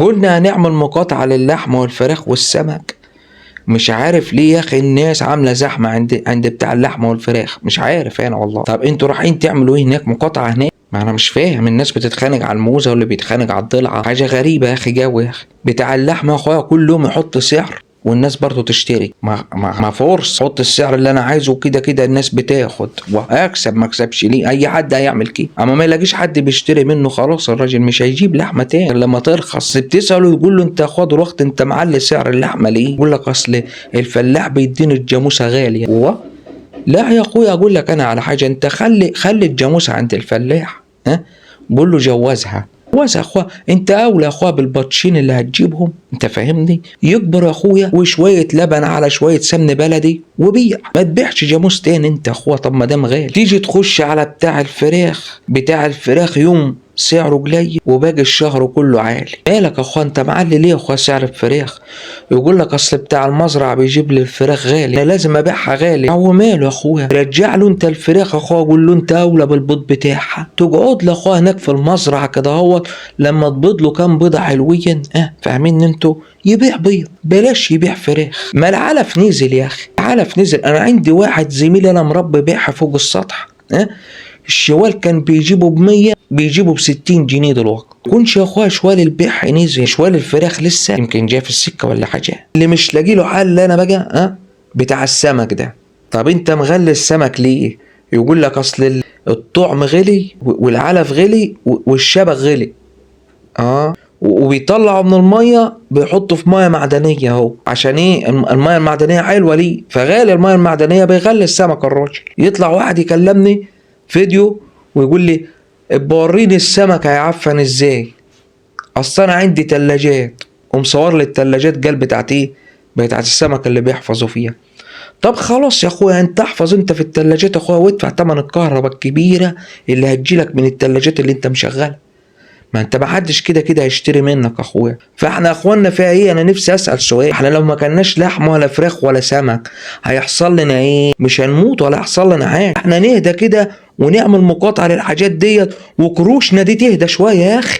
قلنا هنعمل مقاطعة للحمة والفراخ والسمك. مش عارف ليه يا اخي الناس عامله زحمه عند بتاع اللحمه والفراخ، مش عارف انا والله. طب انتوا رايحين تعملوا ايه هناك؟ مقاطعه هناك؟ ما انا مش فاهم، الناس بتتخانق على الموزه واللي بيتخانق على الضلعه، حاجه غريبه يا اخي. جو يا اخي بتاع اللحمه يا اخويا كل يوم يحط سعر والناس برضو تشتري. ما فرص حط السعر اللي انا عايزه، كده كده الناس بتاخد واكسب، ما اكسبش ليه؟ اي حد هيعمل كده، اما ما يلاقيش حد بيشتري منه خلاص الراجل مش هيجيب لحمه تاني لما ترخص. بتساله يقول له انت يا اخويا الوقت انت معلي سعر اللحمه ليه؟ يقول لك اصل الفلاح بيديني الجاموسه غاليه. هو لا يا اخويا، اقول لك انا على حاجه، انت خلي الجاموسه عند الفلاح، ها، قول له جوزها جوزها يا اخويا، انت اولى يا اخويا بالبطشين اللي هتجيبهم، انت فاهمني؟ يكبر يا اخويا وشويه لبن على شويه سمن بلدي وبيع، ما تبيعش جاموس تاني انت يا اخويا. طب ما دام غالي تيجي تخش على بتاع الفراخ يوم سعره قليل وباقي الشهر كله عالي. مالك يا اخويا انت معلي ليه يا اخويا سعر الفراخ؟ يقول لك اصل بتاع المزرعه بيجيب لي الفراخ غالي، انا لازم ابيعها غالي. هو ماله يا اخويا؟ رجع له انت الفراخ يا اخويا، قول له انت اولى بالبيض بتاعها، تقعد له اخويا هناك في المزرعه كده هو لما تبيض له كام بيضه حلوين، فاهمين انتوا؟ يبيع بيض بلاش يبيع فراخ. ما العلف نزل يا اخي، العلف نزل. انا عندي واحد زميلي انا مربي بيعها فوق السطح، الشوال كان بيجيبه ب100 بيجيبه ب60 جنيه دلوقتي. كونش يا اخويا شوال البيع نزل، شوال الفراخ لسه يمكن جاي في السكه ولا حاجه. اللي مش لاقي له حل انا بقى بتاع السمك ده. طب انت مغلي السمك ليه؟ يقول لك اصل الطعم غلي والعلف غلي والشبك غلي. وبيطلعوا من الميه بيحطوا في ميه معدنيه اهو. عشان ايه؟ الميه المعدنيه حلوه ليه، فغالي الميه المعدنيه بيغلي السمك. الراجل يطلع واحد يكلمني فيديو ويقول لي بوريني السمك هيعفن ازاي، اصل انا عندي تلاجات، ومصور لي التلاجات قال بتاعت ايه؟ بتاعت السمك اللي بيحفظوا فيها. طب خلاص يا اخويا انت احفظ انت في التلاجات يا اخويا وادفع تمن الكهرباء الكبيره اللي هتجيلك من التلاجات اللي انت مشغلها. ما انت ما حدش كده هيشتري منك يا اخويا. فاحنا يا اخوانا فيها ايه؟ انا نفسي اسال سؤال، احنا لو ما كناش لحم ولا فراخ ولا سمك هيحصل لنا ايه؟ مش هنموت ولا هيحصل لنا حاجه. احنا نهدى كده ونعمل مقاطعه للحاجات ديت وكروشنا دي تهدى شويه يا اخي.